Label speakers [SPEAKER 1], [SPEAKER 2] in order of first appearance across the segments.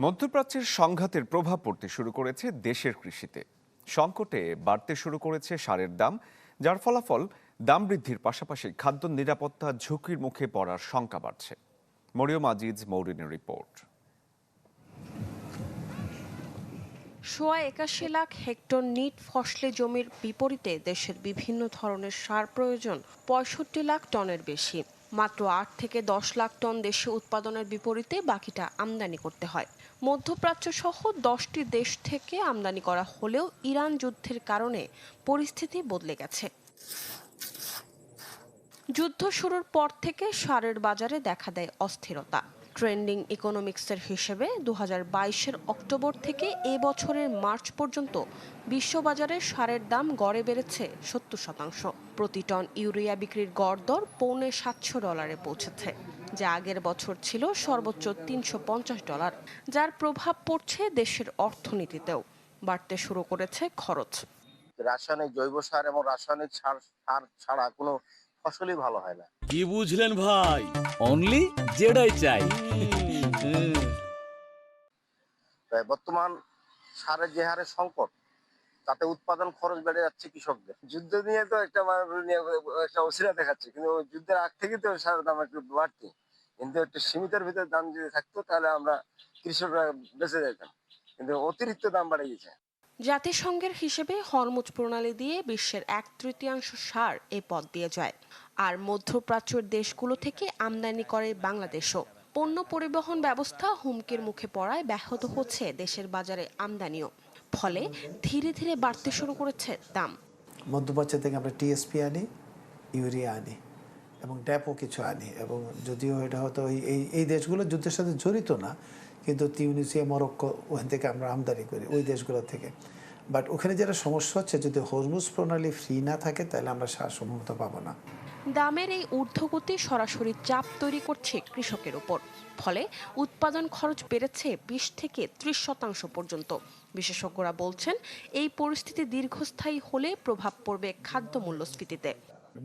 [SPEAKER 1] মধ্যপ্রাচ্যের সংঘাতের প্রভাব পড়তে শুরু করেছে দেশের কৃষিতে। সংকটে বাড়তে শুরু করেছে সারের দাম, যার ফলাফল দাম বৃদ্ধির পাশাপাশি খাদ্য নিরাপত্তা ঝুঁকির মুখে পড়ার শঙ্কা বাড়ছে। মরিয়ম আজিজ মৌরিনের রিপোর্ট।
[SPEAKER 2] 81 লাখ হেক্টর নিট ফসলি জমির বিপরীতে দেশের বিভিন্ন ধরনের সার প্রয়োজন 65 লাখ টনের বেশি। মাত্র 8 থেকে 10 লাখ টন দেশে উৎপাদনের বিপরীতে বাকিটা আমদানি করতে হয়। মধ্যপ্রাচ্য সহ 10টি দেশ থেকে আমদানি করা হলেও ইরান যুদ্ধের কারণে পরিস্থিতি বদলে গেছে। যুদ্ধ শুরুর পর থেকে সারের বাজারে দেখা দেয় অস্থিরতা। ট্রেন্ডিং ইকোনমিক্সের হিসেবে 2022-এর অক্টোবর থেকে এ বছরের মার্চ পর্যন্ত বিশ্ববাজারে সারের দাম গড়ে বেড়েছে 70%। প্রতি টন ইউরিয়া বিক্রির গড় দর $750 পৌঁছেছে, যা আগের বছর ছিল সর্বোচ্চ $350, যার প্রভাব পড়ছে দেশের অর্থনীতিতেও। বাড়তে শুরু করেছে খরচ।
[SPEAKER 3] রাসায়নিক জৈব সার এবং রাসায়নিক সার ছাড়া কোনো ফসলই ভালো হয় না।
[SPEAKER 4] কি বুঝলেন ভাই? অনলি যেটাই চাই।
[SPEAKER 3] তাই বর্তমান সারের যে হারে সংকট, তাতে উৎপাদন খরচ বেড়ে যাচ্ছে কৃষকদের। যুদ্ধ নিয়ে তো একটা একটা অস্থিরতা দেখাচ্ছে, কিন্তু যুদ্ধের আগ থেকেই তো সারের দাম একটু বাড়তি, কিন্তু একটু সীমিতের ভিতরে দাম যদি থাকতো তাহলে আমরা কৃষকরা বেঁচে যেতাম, কিন্তু অতিরিক্ত দাম বাড়ে গেছে।
[SPEAKER 2] জাতিসংঘের হিসেবে হরমুজ প্রণালী দিয়ে বিশ্বের 1/3 সার এই পথ দিয়ে যায়, আর মধ্যপ্রাচ্যের দেশগুলো থেকে আমদানি করে বাংলাদেশও। পণ্য পরিবহন ব্যবস্থা হুমকির মুখে পড়ায় ব্যাহত হচ্ছে দেশের বাজারে আমদানিও। ফলে ধীরে ধীরে বাড়তে শুরু করেছে দাম।
[SPEAKER 5] মধ্যপ্রাচ্য থেকে আমরা টিএসপি আনি, ইউরিয়া আনি এবং ড্যাপও কিছু আনি, এবং যদিও এটা হয়তো এই দেশগুলো যুদ্ধের সাথে জড়িত না, কিন্তু তিউনিসিয়া, মরক্কো, ওখান থেকে আমরা আমদানি করি, ওই দেশগুলো থেকে। বাট ওখানে যেটা সমস্যা হচ্ছে, যদি হরমুজ প্রণালী ফ্রি না থাকে তাহলে আমরা সার সম্ভবত পাবো না।
[SPEAKER 2] দামের এই ঊর্ধ্বগতি সরাসরি চাপ তৈরি করছে কৃষকের উপর। ফলে উৎপাদন খরচ বেড়েছে 20 থেকে 30% পর্যন্ত। বিশেষজ্ঞরা বলছেন, এই পরিস্থিতি দীর্ঘস্থায়ী হলে প্রভাব পড়বে খাদ্য মূল্যস্ফীতিতে।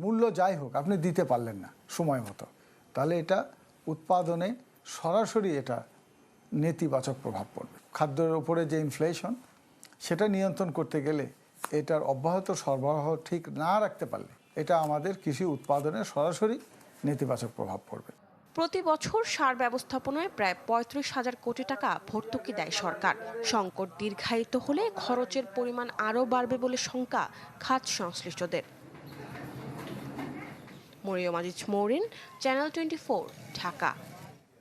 [SPEAKER 6] মূল্য যাই হোক আপনি দিতে পারলেন না সময় মতো, তাহলে এটা উৎপাদনে সরাসরি এটা নেতিবাচক প্রভাব পড়বে। খাদ্যের উপরে যে ইনফ্লেশন, সেটা নিয়ন্ত্রণ করতে গেলে এটার অব্যাহত সরবরাহ ঠিক না রাখতে পারলে এটা আমাদের কৃষি উৎপাদনে সরাসরি নেতিবাচক প্রভাব পড়বে।
[SPEAKER 2] প্রতি বছর সার ব্যবস্থাপনায় প্রায় 35,000 কোটি টাকা ভর্তুকি দেয় সরকার। সংকট দীর্ঘায়িত হলে খরচের পরিমাণ আরও বাড়বে বলে শঙ্কা খাত সংশ্লিষ্টদের। মরিয়ম আজিজ মৌরিন, চ্যানেল 24, ঢাকা।